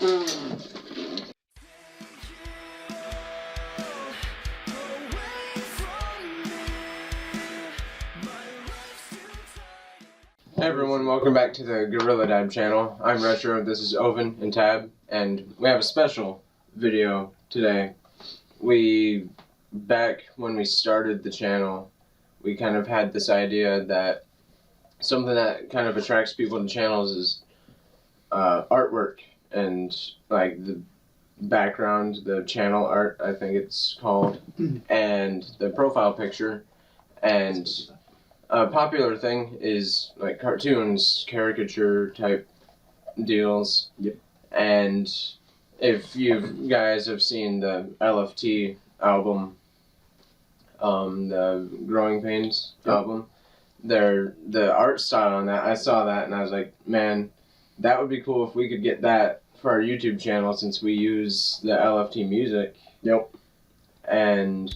Hey everyone, welcome back to the GorillaDab Channel. I'm Retro, this is Oven and Tab, and we have a special video today. Back when we started the channel, we kind of had this idea that something that kind of attracts people to channels is artwork and like the background, the channel art, I think it's called, and the profile picture. And a popular thing is like cartoons, caricature type deals. Yep. And if you guys have seen the LFT album, the Growing Pains album, the art style on that, I saw that and I was like, man, that would be cool if we could get that for our YouTube channel since we use the LFT music. Yep. And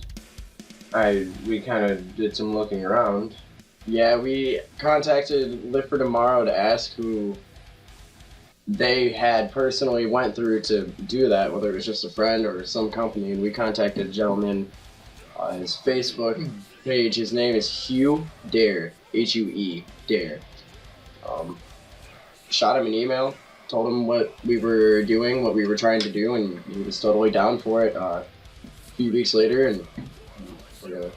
we kind of did some looking around. Yeah, we contacted Live for Tomorrow to ask who they had personally went through to do that, whether it was just a friend or some company, and we contacted a gentleman on his Facebook page. His name is Hugh Dare, H-U-E, Dare. Shot him an email, told him what we were doing, what we were trying to do, and he was totally down for it. A few weeks later, and we're gonna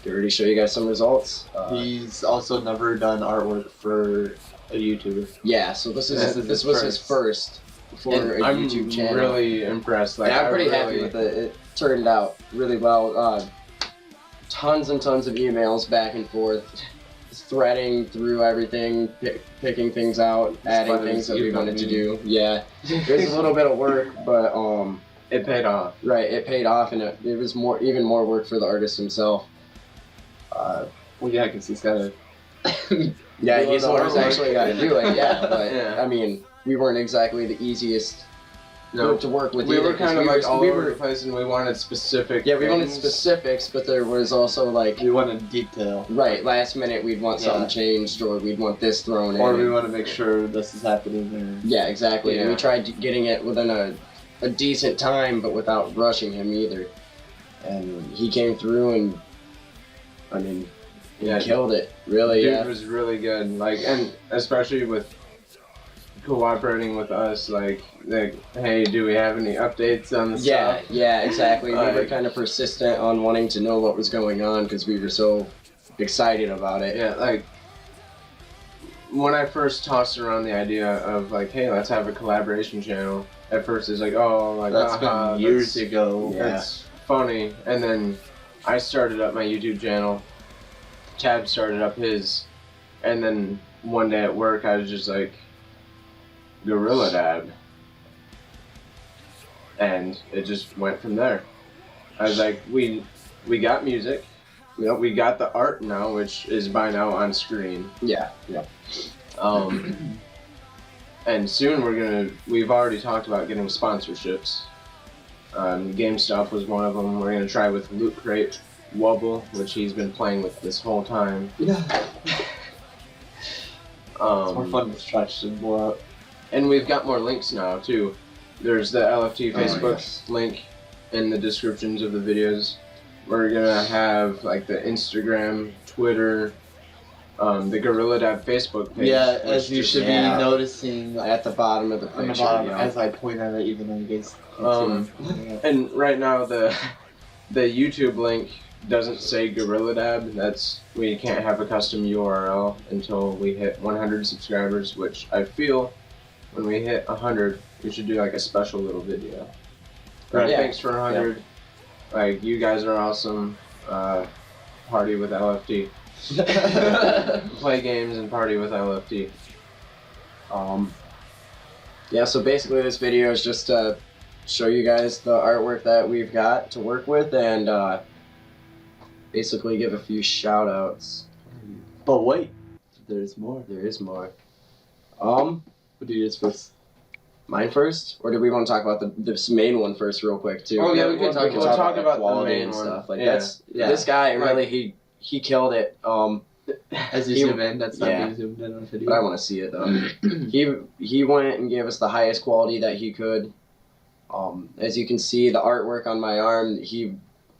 already show you guys some results. He's also never done artwork for a YouTuber. Yeah, so this was his first for a YouTube channel. I'm really impressed. Like, and I'm pretty happy with it. It turned out really well. Tons and tons of emails back and forth, threading through everything, picking things out, adding things that we wanted to do. Yeah, it was a little bit of work, but it paid off. Right, it paid off, and it was even more work for the artist himself. Well, yeah, because he's got to. Yeah, he's the one who's actually got to do it. Yeah, but yeah. I mean, we weren't exactly the easiest group to work with. We either, were kind of like all over the place, and we wanted specific. Yeah, we wanted specifics, but there was also like we wanted detail. Right, last minute we'd want something changed, or we'd want this thrown in. Or we want to make sure this is happening. Or... Yeah, exactly. Yeah. And we tried getting it within a decent time, but without rushing him either. And he came through, and I mean, he killed it. Really, Dude was really good. Like, and especially with cooperating with us, like, hey, do we have any updates on the stuff? Yeah, exactly. We were kind of persistent on wanting to know what was going on because we were so excited about it. Yeah, like, when I first tossed around the idea of like, hey, let's have a collaboration channel, at first it's like, oh, like, that's been years ago. That's funny. And then I started up my YouTube channel, Tab started up his, and then one day at work I was just like, GorillaDab, and it just went from there. I was like, we got music, we got the art now, which is by now on screen. Yeah. And soon we've already talked about getting sponsorships. GameStop was one of them. We're gonna try with Loot Crate, Wubble, which he's been playing with this whole time. Yeah. It's more fun to stretch and blow out. And we've got more links now too. There's the LFT Facebook link in the descriptions of the videos. We're gonna have like the Instagram, Twitter, the GorillaDab Facebook page. Yeah, as you should be noticing at the bottom of the picture. On the bottom, as I point at it, even though you guys can't see. And right now the YouTube link doesn't say GorillaDab. We can't have a custom URL until we hit 100 subscribers, which I feel when we hit 100, we should do like a special little video. Right, thanks for 100. Yeah. Like, you guys are awesome. Party with LFT. Play games and party with LFT. Yeah, so basically this video is just to show you guys the artwork that we've got to work with, and basically give a few shout outs. But wait, there's more. There is more. What do you use first? Mine first? Or do we want to talk about this main one first real quick too? Oh yeah, we can talk about quality the main and stuff. One. Like this guy really he killed it. As you He- zoom in, that's not yeah. being zoomed in on video. But I want to see it though. he went and gave us the highest quality that he could. As you can see, the artwork on my arm,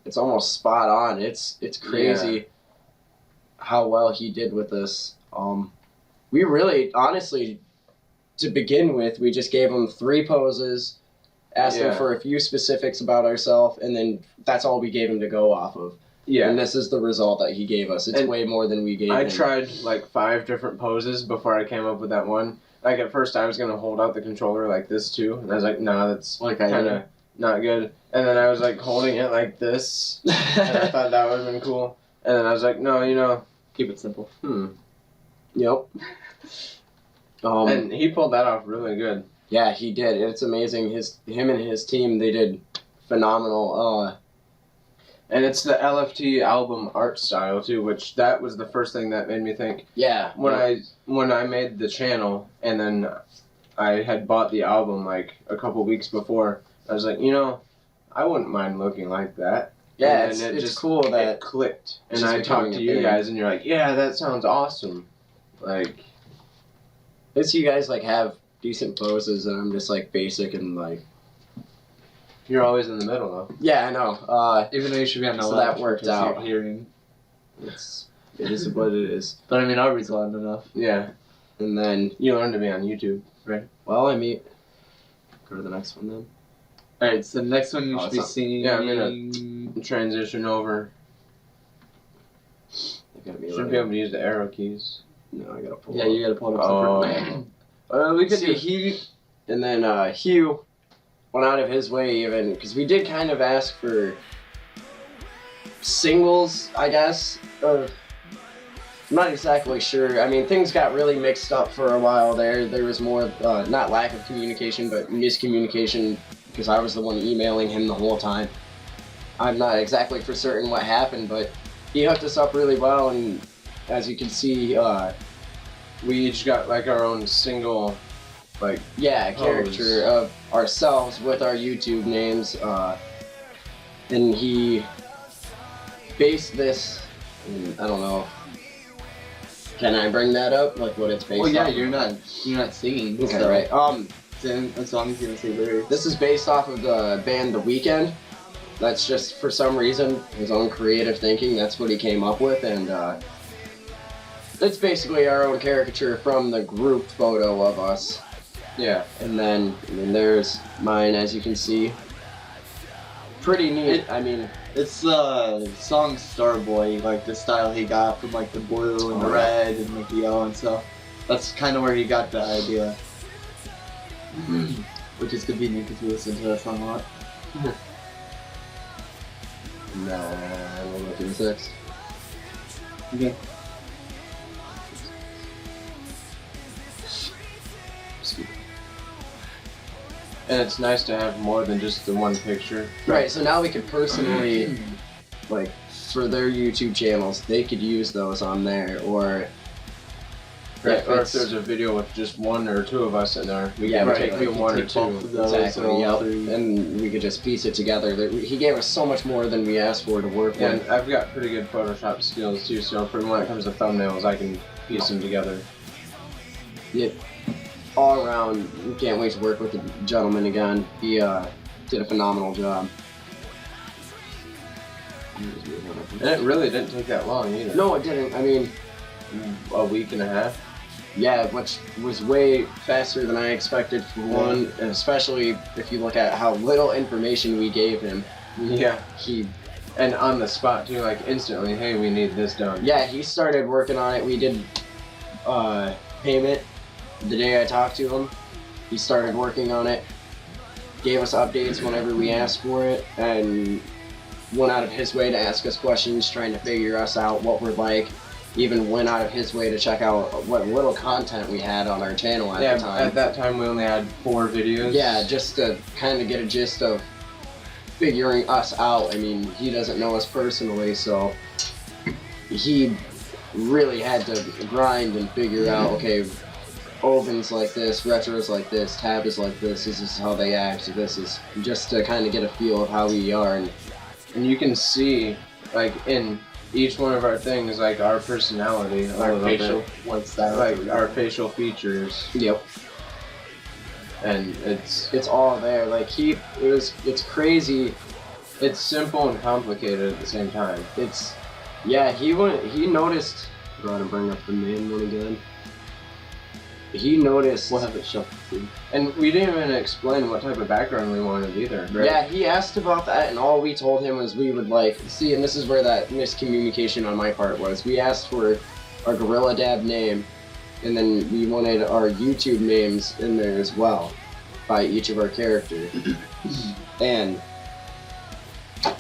it's almost spot on. It's crazy how well he did with this. We really, honestly, to begin with, we just gave him 3 poses, asked him for a few specifics about ourselves, and then that's all we gave him to go off of. Yeah. And this is the result that he gave us. It's And way more than we gave I him. tried like 5 different poses before I came up with that one. Like at first I was gonna hold out the controller like this too, and I was like, nah, that's Like I kind of not good. And then I was like holding it like this, and I thought that would have been cool. And then I was like, no, Keep it simple. Yep. and he pulled that off really good. Yeah, he did. It's amazing. Him and his team, they did phenomenal. And it's the LFT album art style too, which that was the first thing that made me think Yeah. when I made the channel, and then I had bought the album like a couple weeks before. I was like, I wouldn't mind looking like that. Yeah, And then it's cool that it clicked. And just I becoming talked to a you thing. guys, and you're like, yeah, that sounds awesome. Like, it's you guys like have decent poses, and I'm just like basic and like. you're always in the middle though. Yeah, I know. Even though you should be on the So left, that worked because out. you're hearing. It is what it is. But I mean, Aubrey's loud enough. Yeah, And then, you learn to be on YouTube. well, go to the next one then. Alright, so the next one you Oh, should it's be not- seeing. Yeah, I'm Transition over. I gotta be Should be able to use the arrow keys. No, I gotta pull. Yeah, up. you gotta pull it up Oh. separately. We could see and then Hugh went out of his way even because we did kind of ask for singles, I guess. I'm not exactly sure. I mean, things got really mixed up for a while there. There was more, not lack of communication, but miscommunication because I was the one emailing him the whole time. I'm not exactly for certain what happened, but he hooked us up really well, and as you can see, We each got like our own single, like, character of ourselves with our YouTube names, and he based this. I don't know. Can I bring that up? Like what it's based? Well, yeah, off? you're not singing. Okay, so right. then as long as you don't say lyrics. This is based off of the band The Weeknd. That's just for some reason his own creative thinking. That's what he came up with, and it's basically our own caricature from the group photo of us. yeah. And then there's mine, as you can see. Pretty neat. I mean, It's the song Starboy, like the style he got from like the blue and the red and like the yellow and stuff. That's kind of where he got the idea. Which is convenient because we listen to that song a lot. we'll go through this next. Okay. And it's nice to have more than just the one picture. Right, so now we could personally, like, for their YouTube channels, they could use those on there, or... Right, or if it's- there's a video with just one or two of us in there, we Yeah, can right, take like, the you one or take both two. of those Exactly, or yep. all three. And we could just piece it together. He gave us so much more than we asked for to work And with. I've got pretty good Photoshop skills too, so for when it comes to thumbnails, I can piece them together. All around, we can't wait to work with the gentleman again. He did a phenomenal job. And it really didn't take that long either. No, it didn't. I mean, A week and a half. yeah, which was way faster than I expected for one, and especially if you look at how little information we gave him. Yeah. He, And on the spot too, like instantly, hey, we need this done. yeah, he started working on it. We did payment the day I talked to him. He started working on it, gave us updates whenever we asked for it, and went out of his way to ask us questions, trying to figure us out what we're like. Even went out of his way to check out what little content we had on our channel at Yeah, the time. at that time we only had 4 videos. Yeah, just to kind of get a gist of figuring us out. I mean, he doesn't know us personally, so he really had to grind and figure out, okay, Oven's like this, Retro's like this, Tab is like this is how they act, this is just to kind of get a feel of how we are. And you can see, like, in each one of our things, like our personality, a Our little facial bit, style. like our facial features, Yep. and it's all there. Like it's crazy. it's simple and complicated at the same time. He noticed. Go ahead and bring up the main one again. He noticed. We'll have it shuffled too. And we didn't even explain what type of background we wanted either. Right? Yeah, he asked about that, and all we told him was we would like see, and this is where that miscommunication on my part was. We asked for our GorillaDab name, and then we wanted our YouTube names in there as well, by each of our characters. And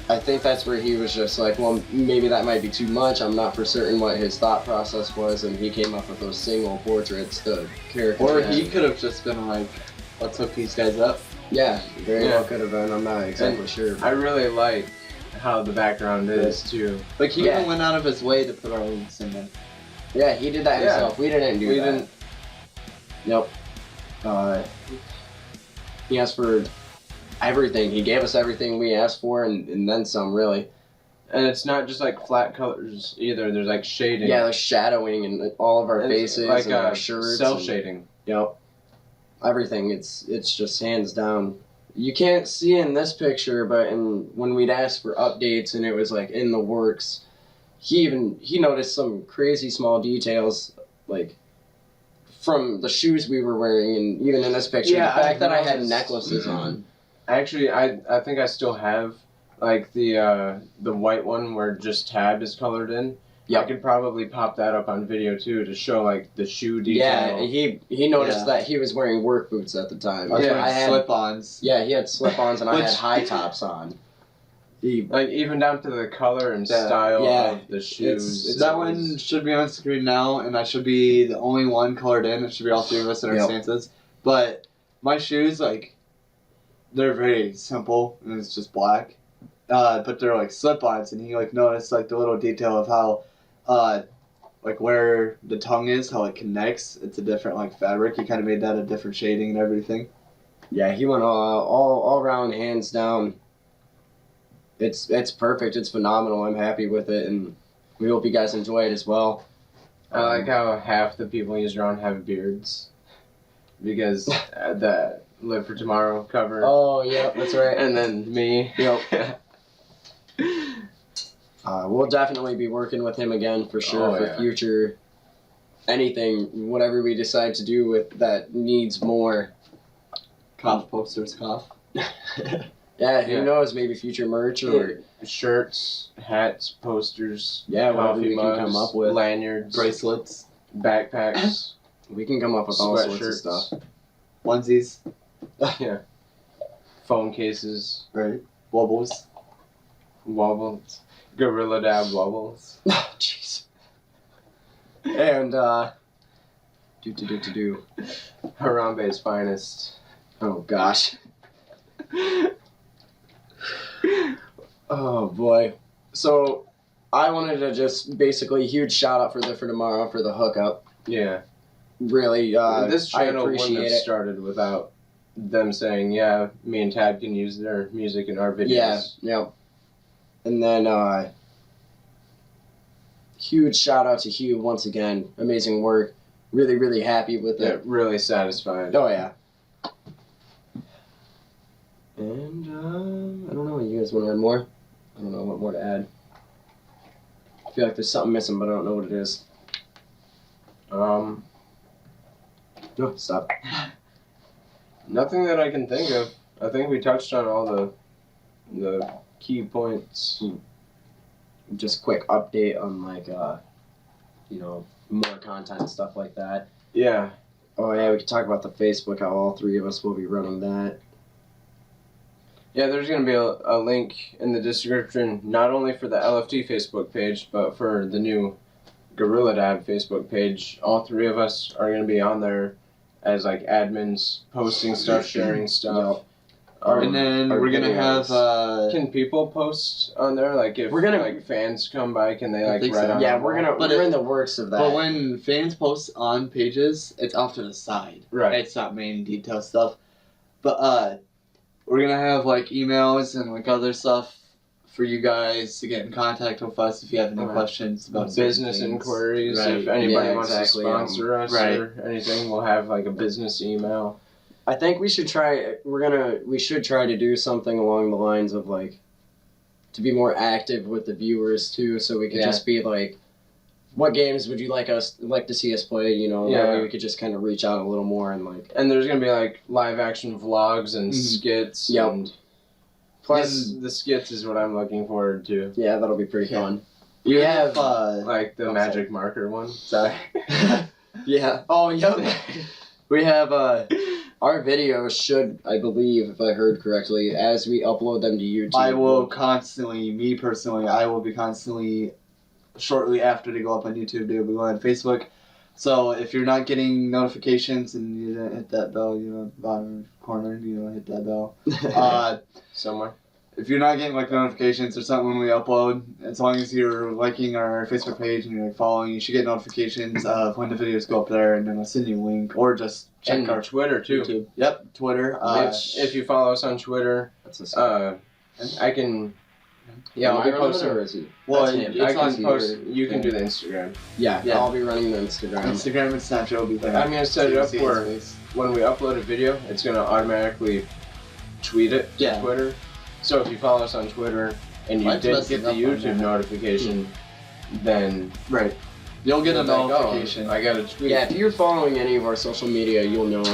I think that's where he was just like, well, maybe that might be too much. I'm not for certain what his thought process was, and he came up with those single portraits, the characters. Or he could have just been like, let's hook these guys up. Yeah, very well could have been. I'm not exactly sure. I really like how the background is too. Like he even went out of his way to put our links in there. Yeah, he did that himself. We didn't do that. Didn't. Nope. He asked for everything. He gave us everything we asked for, and then some, really. And it's not just like flat colors either. There's like shading. Yeah, there's shadowing in all of our And it's faces like and our shirts. self and- shading. Yep. Everything. It's just hands down. You can't see in this picture, but when we'd ask for updates and it was like in the works, he noticed some crazy small details, like from the shoes we were wearing, and even in this picture, Yeah, the fact I've that I had noticed. necklaces on. Actually, I think I still have like the white one where just tab is colored in. Yep. I could probably pop that up on video too to show like the shoe Yeah, detail. he noticed Yeah. that he was wearing work boots at the time. I was Yeah, wearing I had slip-ons. Yeah, he had slip-ons and I had Which- high tops on. Like even down to the color and Yeah. style Yeah. of the shoes. It's- That one should be on screen now, and I should be the only one colored in. It should be all three of us in our Yep. stances. But my shoes, like, they're very simple, and it's just black. But they're like slip-ons, and he like noticed like the little detail of how, like where the tongue is, how it connects. It's a different like fabric. He kind of made that a different shading and everything. Yeah, he went all around, hands down. It's perfect. It's phenomenal. I'm happy with it, and we hope you guys enjoy it as well. I like how half the people he's drawn have beards, because the Live for Tomorrow cover. Oh yeah, that's right. And then me. Yep. We'll definitely be working with him again for sure Oh, for yeah. future anything, whatever we decide to do with that needs more. Cough posters, cough. Yeah, who Yeah. knows? Maybe future merch or Shirts, hats, posters, whatever coffee we mugs, can come up with. lanyards, Bracelets, backpacks, We can come up with all sorts of sweatshirts, stuff. onesies, yeah, phone cases, right? Wobbles. wobbles, GorillaDab wobbles. Oh, jeez. And do. Harambe's finest. Oh gosh. Oh boy. So I wanted to just basically huge shout out for Live for Tomorrow for the hookup. Yeah, Really, this I channel wouldn't appreciate have it. started without them saying, "Yeah, me and Tad can use their music in our videos." Yeah, yeah. And then huge shout out to Hugh once again. Amazing work. Really, really happy with Yeah, it. really satisfied. Oh yeah. And I don't know. You guys want to add more? I don't know what more to add. I feel like there's something missing, but I don't know what it is. No, stop. Nothing that I can think of. I think we touched on all the key points. Just quick update on like more content and stuff like that. Yeah, Oh yeah, we could talk about the Facebook. How all three of us will be running that. yeah. There's gonna be a link in the description, not only for the LFT Facebook page, but for the new GorillaDab Facebook page. All three of us are gonna be on there as like admins, posting stuff, sharing stuff. And then our we're gonna videos. have Can people post on there? Like if We're gonna- like fans come by, can they I like think write so. on? Yeah, the we're wall? But in the works of that. But when fans post on pages, it's off to the side. Right. It's not main detail stuff. But we're gonna have like emails and like other stuff for you guys to get in contact with us if you have any questions about business certain things. inquiries. Right. If anybody Yeah, wants exactly, to sponsor us right. or anything, we'll have like a business email. I think we should try. We should try to do something along the lines of like, to be more active with the viewers too, so we could Yeah. just be like, what games would you like to see us play? You know, that way we could just kind of reach out a little more and like. And there's gonna be like live action vlogs and Mhm. skits. Yep. And plus, the skits is what I'm looking forward to. Yeah, that'll be pretty Yeah. fun. You We have Like the I'm magic marker one. sorry. Yeah. Oh, yep. We have our videos should, I believe, if I heard correctly, as we upload them to YouTube. I will constantly, me personally, I will be constantly, shortly after they go up on YouTube, they will be going on Facebook. So if you're not getting notifications and you didn't hit that bell, you know, bottom corner, you know, hit that bell. Somewhere. If you're not getting like notifications or something when we upload, as long as you're liking our Facebook page and you're like following, you should get notifications of when the videos go up there, and then I'll send you a link or just check And our Twitter too. YouTube. Yep, Twitter. If you follow us on Twitter, That's a I can. Yeah, Am I'll I be running it, posting. or is he? well, That's him. it's I can on post. You can do the Instagram. Yeah, Yeah. I'll be running the Instagram. Instagram and Snapchat will be there. I'm gonna set it up So you can where see his face. when we upload a video, it's gonna automatically tweet it to Yeah. Twitter. So if you follow us on Twitter and you Mine's didn't messing get the up on YouTube that. notification, then Right. You'll get a it's like, oh, notification. I got a tweet. Yeah, if you're following any of our social media, you'll know.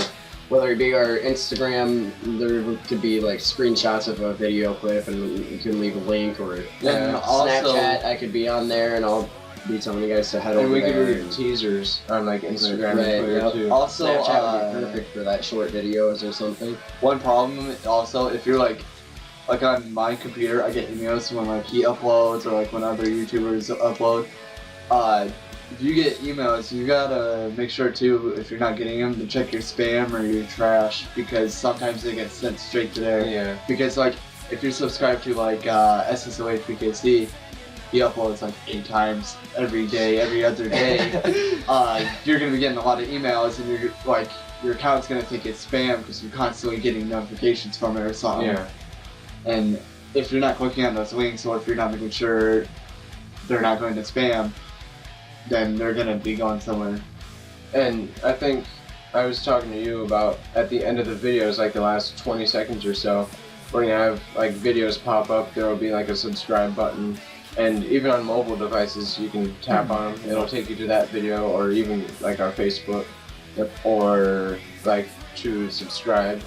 Whether it be our Instagram, there could be like screenshots of a video clip, and you can leave a link, or And also- Snapchat. I could be on there, and I'll be telling you guys to head And over we there. could do teasers on like Instagram Right, and Twitter yep. too. Also, Snapchat would be perfect for that short videos or something. one problem also, if you're like on my computer, I get emails when like he uploads or like when other YouTubers upload. If you get emails, you gotta make sure too, if you're not getting them, to check your spam or your trash, because sometimes they get sent straight to there. Yeah. Because like if you're subscribed to like SSOA3KC, he uploads like 8 times every day, every other day. You're gonna be getting a lot of emails, and you're like your account's gonna think it's spam because you're constantly getting notifications from it or something. Yeah. And if you're not clicking on those links, or if you're not making sure they're not going to spam, then they're gonna be going somewhere. And I think I was talking to you about at the end of the videos, like the last 20 seconds or so, we're gonna have like videos pop up. There will be like a subscribe button, and even on mobile devices, you can tap on them. It'll take you to that video, or even like our Facebook, or like to subscribe.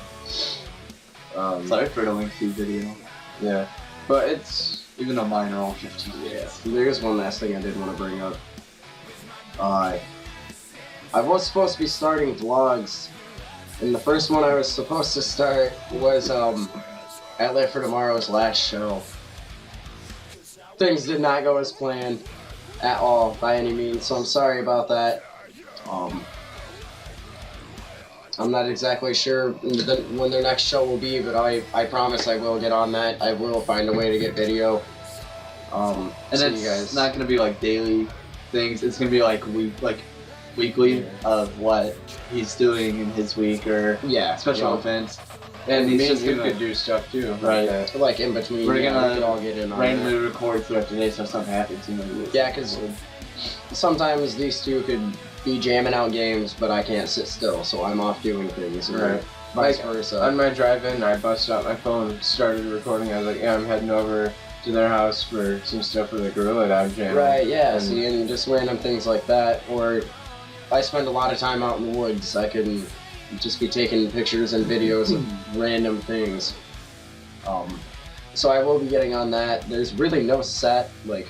Sorry for the lengthy video. Yeah, but it's Even though mine are all 15 minutes. There's one last thing I did want to bring up. I was supposed to be starting vlogs, and the first one I was supposed to start was at Live for Tomorrow's last show. Things did not go as planned at all by any means, so I'm sorry about that. I'm not exactly sure when their next show will be, but I promise I will get on that. I will find a way to get video. And see it's you guys. not gonna be like daily things. It's gonna be like weekly of what he's doing in his week, or Yeah, special yeah. events. and he's me and just you gonna- could do stuff too. Right. Like Like in between, We're yeah, gonna we could all get in on randomly that. record throughout the day, so if something happens, you know. Yeah, because sometimes these two could be jamming out games, but I can't sit still, so I'm off doing things. And Right. Vice Like, versa. on my drive-in, I busted out my phone, started recording. I was like, yeah, I'm heading over to their house for some stuff for the GorillaDab Channel. Right, yeah, And- see, and just random things like that. Or I spend a lot of time out in the woods. I can just be taking pictures and videos of random things. So I will be getting on that. There's really no set, like,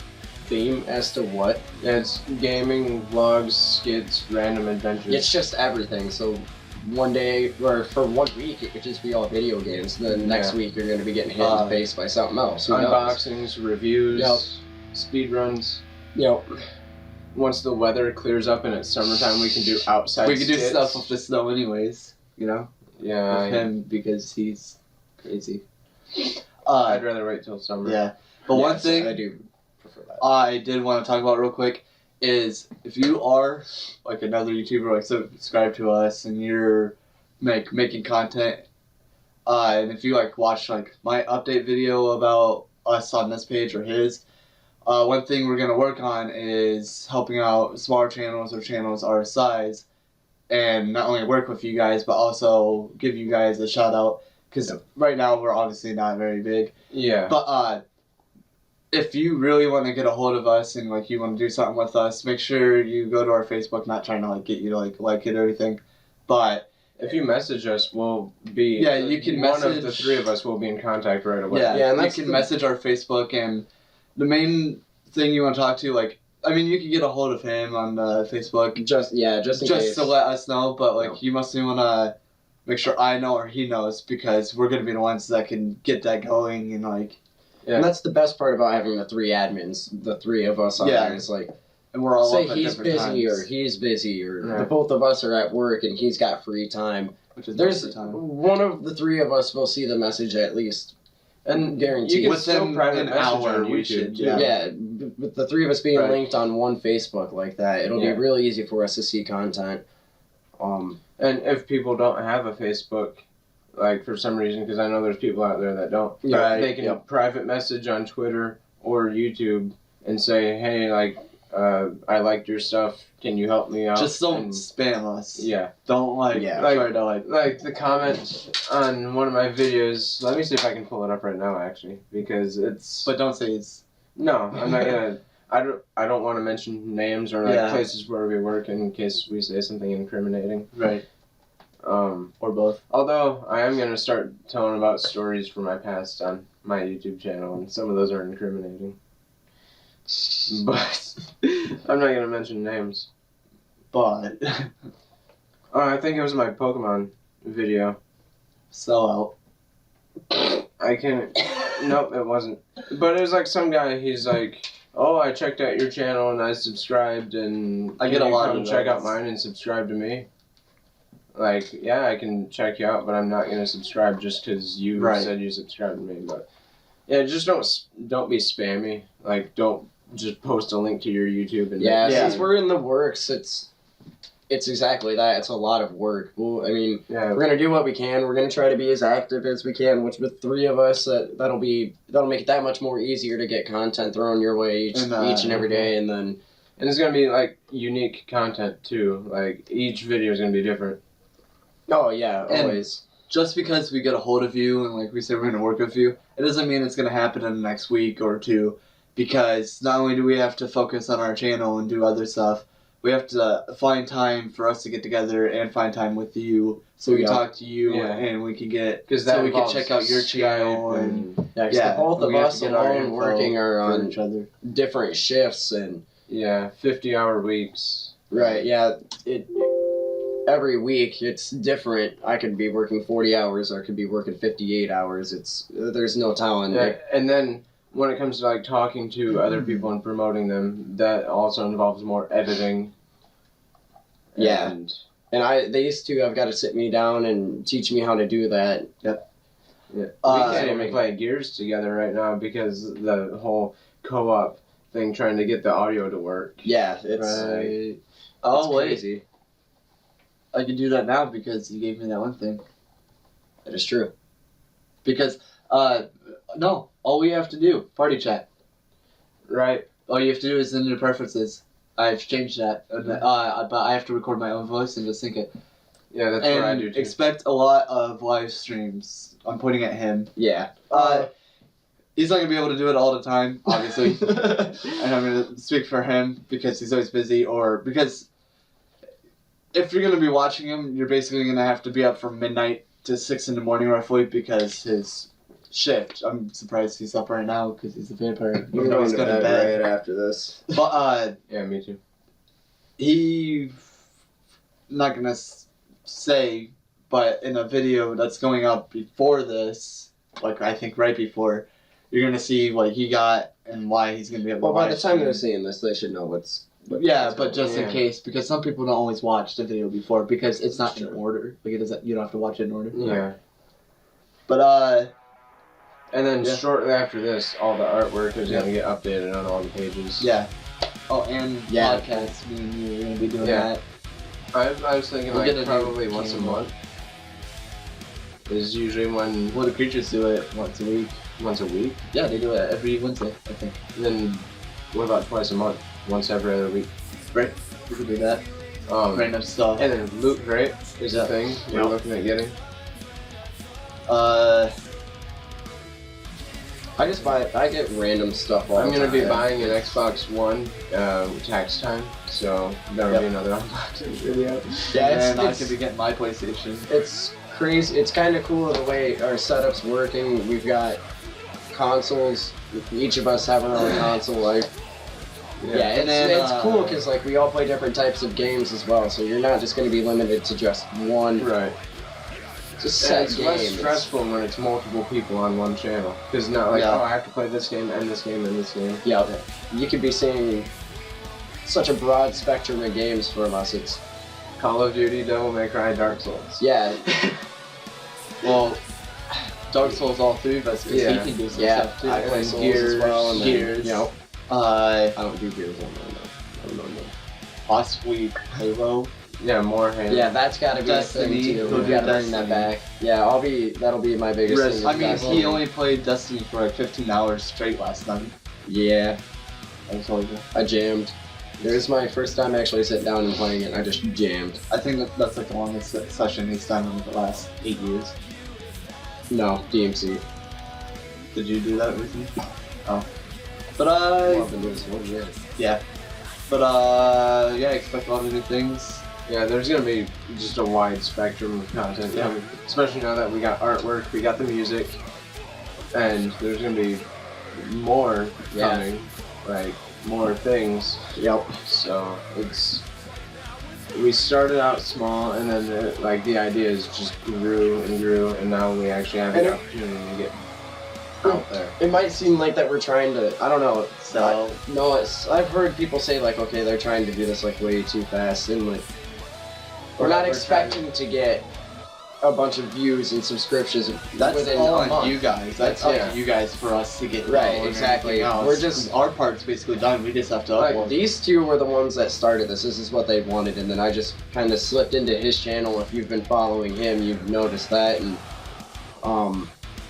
theme as to what. Yeah, it's gaming, vlogs, skits, random adventures. It's just everything. So one day, or for 1 week, it could just be all video games. Then next Yeah. week, you're going to be getting hit in the face by something else. Who knows? unboxings, reviews, Yep. speed runs. Yep. Once the weather clears up and it's summertime, we can do outside We could do skits. stuff with the snow anyways, you know, Yeah, with him, because he's crazy. I'd rather wait till summer. Yeah. But one Yes, thing I do prefer that. I did want to talk about real quick is, if you are like another YouTuber, like subscribe to us, and you're making content, and if you like watch like my update video about us on this page or his. One thing we're gonna work on is helping out smaller channels or channels our size, and not only work with you guys but also give you guys a shout out because right now we're obviously not very big. Yeah. But if you really want to get a hold of us and like you want to do something with us, make sure you go to our Facebook. Not trying to like get you to like it or anything, but if you message us, we'll be you can one message of the three of us will be in contact right away. Yeah, and you can message our Facebook, and the main thing you want to talk to, like, I mean, you can get a hold of him on Facebook just in case. to let us know, but like you must want to make sure I know or he knows because we're gonna be the ones that can get that going and like. Yeah. And that's the best part about having the three admins, the three of us on there. It's like, and we're all say up at he's different busy times. or he's busy or the both of us are at work and he's got free time. Which is There's most of the time. one of the three of us will see the message at least, and guaranteed. You can Within still private an message hour, on we YouTube. should, too. Yeah, with the three of us being Right. linked on one Facebook like that, it'll be really easy for us to see content. And if people don't have a Facebook, like for some reason, because I know there's people out there that don't, Right. they can private message on Twitter or YouTube and say, hey, like, I liked your stuff. Can you help me out? Just don't And, spam us. yeah. Don't Like- try to like. Like the comment on one of my videos. Let me see if I can pull it up right now, actually, because it's. But don't say it's. No, I'm not gonna. I don't want to mention names or like places where we work in case we say something incriminating. Right. Or both. Although I am gonna start telling about stories from my past on my YouTube channel, and some of those are incriminating. But I'm not gonna mention names. But I think it was my Pokemon video. sell out. I can't. Nope, it wasn't. But it was like some guy. He's like, "Oh, I checked out your channel and I subscribed, and I get a lot of check out those. mine and subscribe to me." Like, yeah, I can check you out, but I'm not gonna subscribe just because you said you subscribed to me. But yeah, just don't be spammy. Like, don't just post a link to your YouTube and since we're in the works, it's exactly that. It's a lot of work. Well, I mean, we're gonna do what we can. We're gonna try to be as active as we can. Which with three of us, that'll make it that much more easier to get content thrown your way each and every day, and then. And it's gonna be like unique content too. Like each video is gonna be different. Oh yeah, And always. Just because we get a hold of you and like we said we're gonna work with you, it doesn't mean it's gonna happen in the next week or two. Because not only do we have to focus on our channel and do other stuff, we have to find time for us to get together and find time with you, so we can talk to you and we can get so we can check out your channel and the both of we have us to get our alone info working are for on each other. different shifts and 50-hour weeks. right. Yeah, every week it's different. I could be working 40 hours, or I could be working 58 hours. There's no telling. Yeah, and then when it comes to like talking to other people and promoting them, that also involves more editing. Yeah. And these two have got to sit me down and teach me how to do that. Yep. Yeah. We can't even play Gears together right now because the whole co-op thing trying to get the audio to work. Yeah, it's wait. I can do that now because you gave me that one thing. That is true. Because no, all we have to do, party chat. Right. All you have to do is in your preferences. I've changed that, but I have to record my own voice and just sync it. Yeah, that's what I do too. Expect a lot of live streams. I'm pointing at him. Yeah. He's not gonna be able to do it all the time, obviously, and I'm gonna speak for him because he's always busy, or because if you're gonna be watching him, you're basically gonna have to be up from midnight to 6 in the morning roughly because his shift. I'm surprised he's up right now because he's a vampire. We're going to bed right after this. But yeah, me too. he not gonna say, but in a video that's going up before this, like I think right before, you're gonna see what he got and why he's gonna be able to. Well, by the time they're stream. seeing this, they should know what's But just in case, because some people don't always watch the video before because it's not in order. Like it doesn't, you don't have to watch it in order. Yeah. But And then shortly after this, all the artwork is gonna get updated on all the pages. yeah. Oh, and podcasts. Me and you are gonna be doing that. I was thinking We're like gonna probably do once a month is usually when. Well, the creatures do it once a week. once a week? Yeah, they do it every Wednesday, I think. And then what about twice a month? Once every other week? Right? We could do that. Random stuff. And then loot crate is a thing we're looking at getting. I get random stuff all I'm the gonna time. be buying an Xbox One tax time, so that'll be another unboxing video. Yeah, And I could be getting my PlayStation. It's crazy. It's kind of cool the way our setup's working. We've got consoles. Each of us have our own console. Like, yeah, it's cool because like we all play different types of games as well. So you're not just going to be limited to just one. Right. Just And set it's game. less stressful when it's multiple people on one channel. Because not like, oh, I have to play this game and this game and this game. Yeah, you could be seeing such a broad spectrum of games from us. It's Call of Duty, Devil May Cry, Dark Souls. yeah, Well, Dark Souls all three of us, because he can do some stuff too. I play And Souls Gears, as well. And then, Gears. you know, I don't do Gears online though. I don't know. Possibly Halo. Yeah, more Halo. Yeah, that's got to be Destiny, a thing too. go We do got to bring that Destiny. back. Yeah, that'll be my biggest thing. is I mean, Destiny. he only played Destiny for like 15 hours straight last night. Yeah, I told you. I jammed. It was my first time actually sitting down and playing it. And I just jammed. I think that's like the longest session he's done in the last 8 years. No, DMC. Did you do that with me? Oh. But Well, I've been doing this 1 year. yeah. But yeah, I expect a lot of new things. Yeah, there's gonna be just a wide spectrum of content coming, especially now that we got artwork, we got the music, and there's gonna be more coming, like more things. Yep. So we started out small, and then the ideas just grew and grew, and now we actually have the opportunity to get out there. It might seem like that we're trying to. I don't know. So No, I've heard people say like, okay, they're trying to do this like way too fast, and like we're not expecting to get a bunch of views and subscriptions that's within all a on month. you guys. That's up Yeah. to you guys for us to get Right, going and exactly. everything else. We're just- our part's basically done. We just have to Like upload. these two were the ones that started this. This is what they wanted, and then I just kind of slipped into his channel. If you've been following him, you've noticed that, and I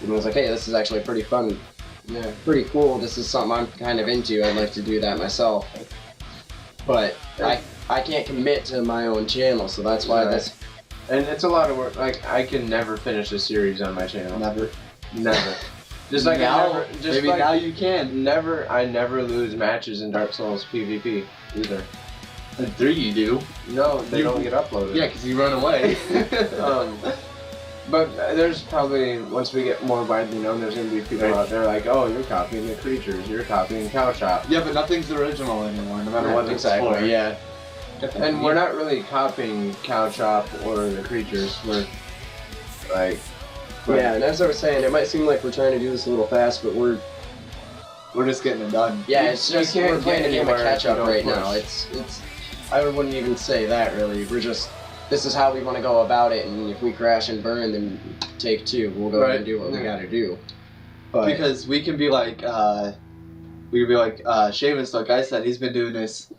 was like, hey, this is actually pretty fun, Yeah. pretty cool. This is something I'm kind of into. I'd like to do that myself, but I can't commit to my own channel, so that's why Right. this. And it's a lot of work. Like I can never finish a series on my channel. Never. Never. Just like now, just maybe like now you can. I never lose matches in Dark Souls PvP either. And 3 you do. No, they You- don't get uploaded. Yeah, because you run away. But there's probably, once we get more widely known, there's going to be people out there like, oh, you're copying the creatures, you're copying Cow Shop. Yeah, but nothing's original anymore, no matter what it's for. Yeah. And we're not really copying Cow Chop or the creatures, we're like... Yeah, and as I was saying, it might seem like we're trying to do this a little fast, but we're just getting it done. yeah, You- it's you just can't we're playing get a game of anywhere catch if up you don't right push. now. It's I wouldn't even say that really. We're just this is how we want to go about it, and if we crash and burn, then take two. We'll go ahead and do what we got to do. But Because we can be like, Seamus, like I said, he's been doing this.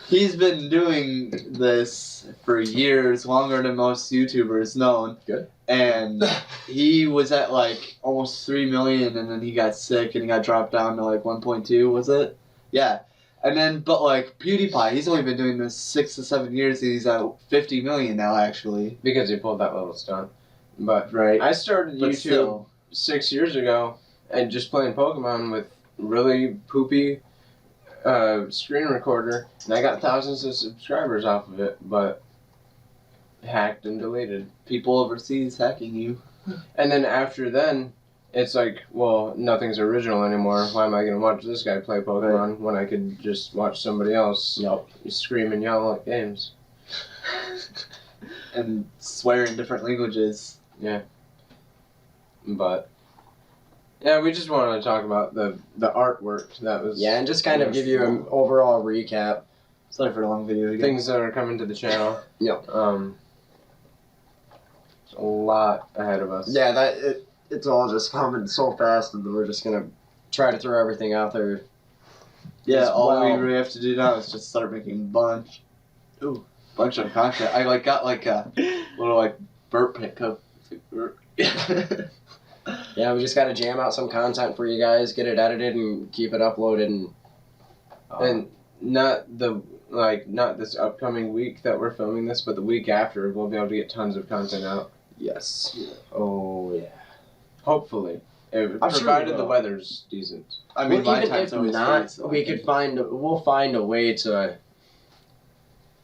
He's been doing this for years, longer than most YouTubers known. Good. And he was at like almost 3 million, and then he got sick and he got dropped down to like 1.2, was it? Yeah. And then, but like PewDiePie, he's only been doing this 6 to 7 years, and he's at 50 million now, actually. Because he pulled that little stunt. But Right. I started But YouTube still. 6 years ago and just playing Pokemon with really poopy screen recorder, and I got thousands of subscribers off of it, but hacked and deleted. People overseas hacking you. And then after then, it's like, well, nothing's original anymore. Why am I going to watch this guy play Pokemon when I could just watch somebody else scream and yell at games? And swear in different languages. Yeah. But yeah, we just wanted to talk about the artwork that was yeah, and just kind of give you an overall recap. Sorry for the long video again. things that are coming to the channel. Yep. There's a lot ahead of us. Yeah, it's all just coming so fast, and we're just gonna try to throw everything out there. Yeah, as all we well. really have to do now is just start making bunch of content. I got like a little like burp pickup. Yeah, we just gotta jam out some content for you guys, get it edited, and keep it uploaded. And not this upcoming week that we're filming this, but the week after we'll be able to get tons of content out. yes. Oh yeah. Hopefully, I'm sure provided we the will. weather's decent. I mean, Well, my even time's if always not, free, so we could we'll find a way to.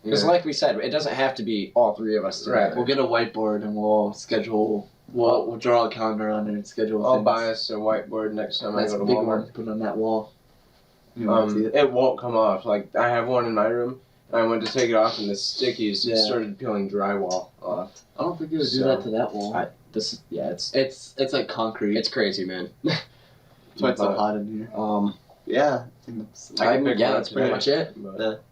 Because, like we said, it doesn't have to be all three of us together. We'll get a whiteboard and we'll schedule. We'll draw a calendar on it and schedule. I'll things. buy us a whiteboard next time That's I a go to big Walmart. one. Put on that wall. You want to see it? It won't come off. Like I have one in my room. I went to take it off, and the stickies started peeling drywall off. I don't think it would do So, that to that wall. It's It's like concrete. it's crazy, man. That's why it's so but- hot in here. Yeah, I think that's. I can pick one up that's pretty today. much it. But,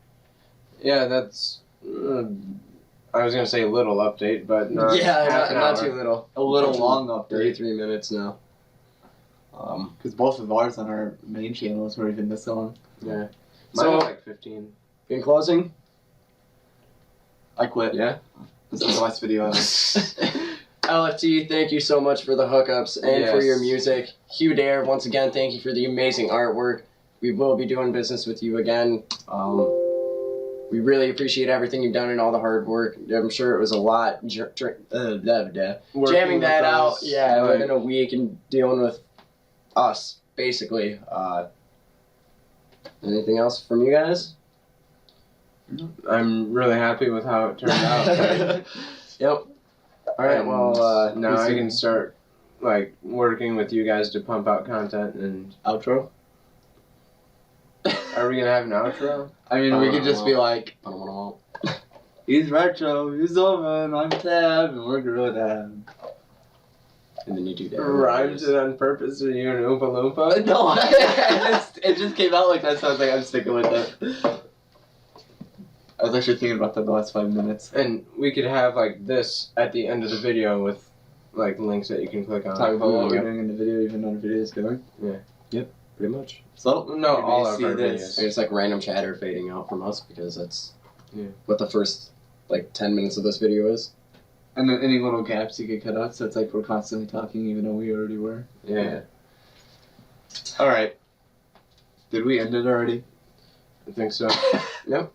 yeah, that's. I was gonna say a little update, but not half an not hour. too little. A little long update. 33 minutes now. Because both of ours on our main channels were even this long. Yeah. Mine So- was like 15. In closing, I quit. yeah. This is the last video ever. LFT, thank you so much for the hookups and for Yes. your music. Hugh Dare, once again, thank you for the amazing artwork. We will be doing business with you again. We really appreciate everything you've done and all the hard work. I'm sure it was a lot jamming Working that with out. us, Yeah, like- within a week and dealing with us, basically. Anything else from you guys? I'm really happy with how it turned out. Yep. All right. And Well, now I can start like working with you guys to pump out content. And Outro? are we gonna have an outro? I mean, we could just be like, he's Retro, he's Owen, I'm Tab, and we're GorillaDab. And then you do that. Rhymed it on purpose with you and Oompa Loompa? No, it just came out like that, so I was like, I'm sticking with that. I was actually thinking about that the last 5 minutes. And we could have like this at the end of the video with like links that you can click on. Talk about what we're Yep. doing in the video, even though the video is going. Pretty much. So, No, maybe all of see our this. videos. It's like random chatter fading out from us because that's Yeah. what the first like 10 minutes of this video is. And then any little gaps you could cut out, so it's like we're constantly talking, even though we already were. Yeah, Alright. Did we end it already? I think so. Yep.